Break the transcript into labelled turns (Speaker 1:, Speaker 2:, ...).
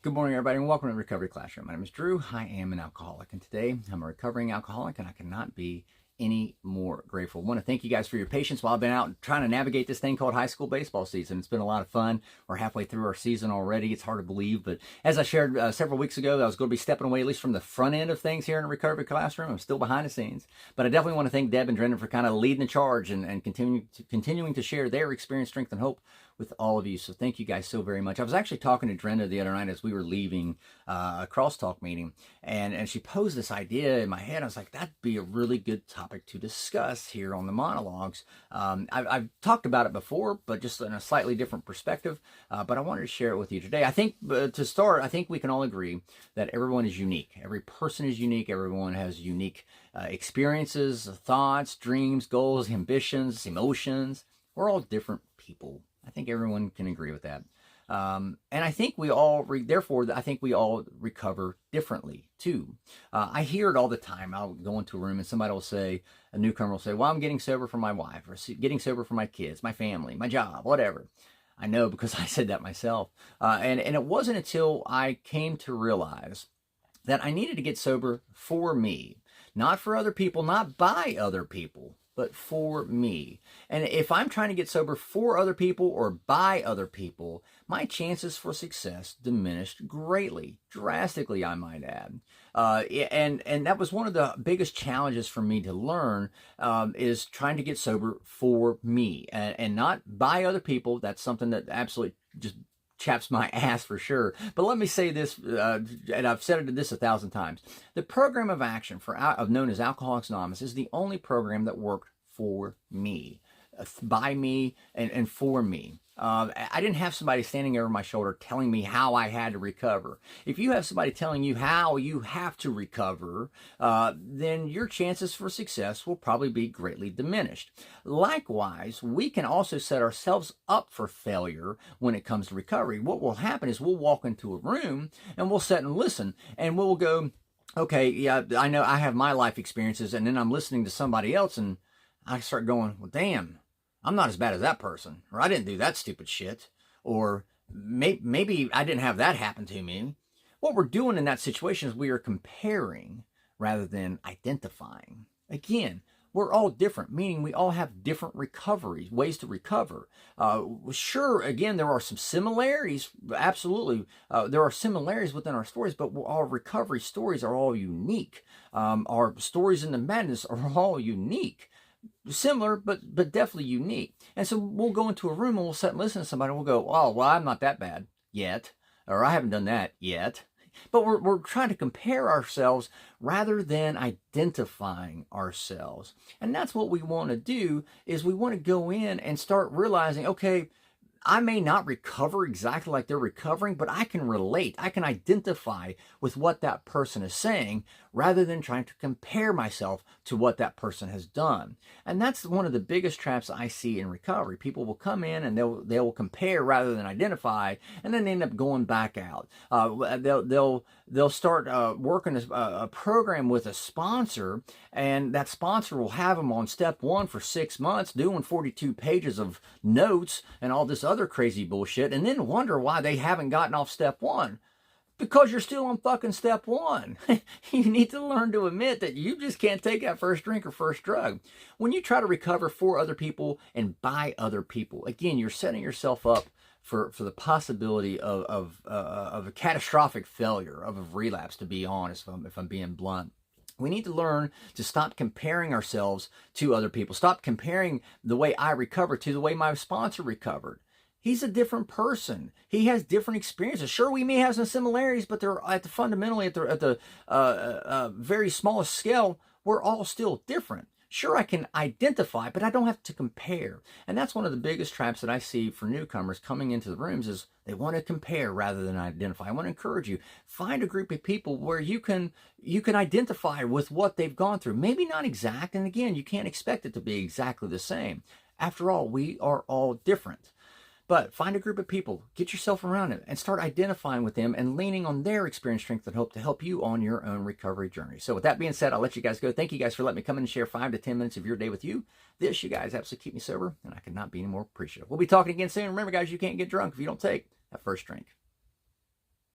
Speaker 1: Good morning, everybody, and welcome to the Recovery Classroom. My name is Drew. I am an alcoholic, and today I'm a recovering alcoholic, and I cannot be any more grateful. I want to thank you guys for your patience while I've been out trying to navigate this thing called high school baseball season. It's been a lot of fun. We're halfway through our season already. It's hard to believe, but as I shared several weeks ago, I was going to be stepping away at least from the front end of things here in the Recovery Classroom. I'm still behind the scenes, but I definitely want to thank Deb and Drennan for kind of leading the charge and continuing to share their experience, strength, and hope with all of you. So thank you guys so very much. I was actually talking to Drenna the other night as we were leaving a crosstalk meeting, and she posed this idea in my head. I was like, that'd be a really good topic to discuss here on the monologues. I've talked about it before, but just in a slightly different perspective. But I wanted to share it with you today. I think to start, I think we can all agree that everyone is unique. Every person is unique. Everyone has unique experiences, thoughts, dreams, goals, ambitions, emotions. We're all different people. I think everyone can agree with that. And I think we all, therefore, I think we all recover differently too. I hear it all the time. I'll go into a room and somebody will say, a newcomer will say, well, I'm getting sober for my wife, or getting sober for my kids, my family, my job, whatever. I know because I said that myself. And it wasn't until I came to realize that I needed to get sober for me, not for other people, not by other people, but for me. And if I'm trying to get sober for other people or by other people, my chances for success diminished greatly, drastically, I might add. And that was one of the biggest challenges for me to learn, is trying to get sober for me and not by other people. That's something that absolutely just chaps my ass for sure. But let me say this, and I've said this 1,000 times. The program of action known as Alcoholics Anonymous is the only program that worked for me, by me, and for me. I didn't have somebody standing over my shoulder telling me how I had to recover. If you have somebody telling you how you have to recover, then your chances for success will probably be greatly diminished. Likewise, we can also set ourselves up for failure when it comes to recovery. What will happen is we'll walk into a room and we'll sit and listen, and we'll go, okay, yeah, I know I have my life experiences, and then I'm listening to somebody else and I start going, well, damn, I'm not as bad as that person, or I didn't do that stupid shit, or maybe I didn't have that happen to me. What we're doing in that situation is we are comparing rather than identifying. Again, we're all different, meaning we all have different recoveries, ways to recover. Sure, again, there are some similarities, absolutely. There are similarities within our stories, but our recovery stories are all unique. Our stories in the madness are all unique. Similar, but definitely unique. And so we'll go into a room and we'll sit and listen to somebody and we'll go, oh, well, I'm not that bad yet, or I haven't done that yet. But we're trying to compare ourselves rather than identifying ourselves. And that's what we want to do, is we want to go in and start realizing, okay, I may not recover exactly like they're recovering, but I can relate. I can identify with what that person is saying rather than trying to compare myself to what that person has done. And that's one of the biggest traps I see in recovery. People will come in and they'll compare rather than identify, and then they end up going back out. They'll start working a program with a sponsor, and that sponsor will have them on step 1 for 6 months doing 42 pages of notes and all this other crazy bullshit, and then wonder why they haven't gotten off step 1. Because you're still on fucking step 1. You need to learn to admit that you just can't take that first drink or first drug. When you try to recover for other people and by other people, again, you're setting yourself up for the possibility of a catastrophic failure, of a relapse, to be honest, if I'm being blunt. We need to learn to stop comparing ourselves to other people. Stop comparing the way I recovered to the way my sponsor recovered. He's a different person. He has different experiences. Sure, we may have some similarities, but they're fundamentally at the very smallest scale, we're all still different. Sure, I can identify, but I don't have to compare. And that's one of the biggest traps that I see for newcomers coming into the rooms, is they want to compare rather than identify. I want to encourage you, find a group of people where you can identify with what they've gone through. Maybe not exact, and again, you can't expect it to be exactly the same. After all, we are all different. But find a group of people, get yourself around it, and start identifying with them and leaning on their experience, strength, and hope to help you on your own recovery journey. So with that being said, I'll let you guys go. Thank you guys for letting me come in and share 5 to 10 minutes of your day with you. This, you guys, absolutely keep me sober, and I could not be any more appreciative. We'll be talking again soon. Remember, guys, you can't get drunk if you don't take that first drink.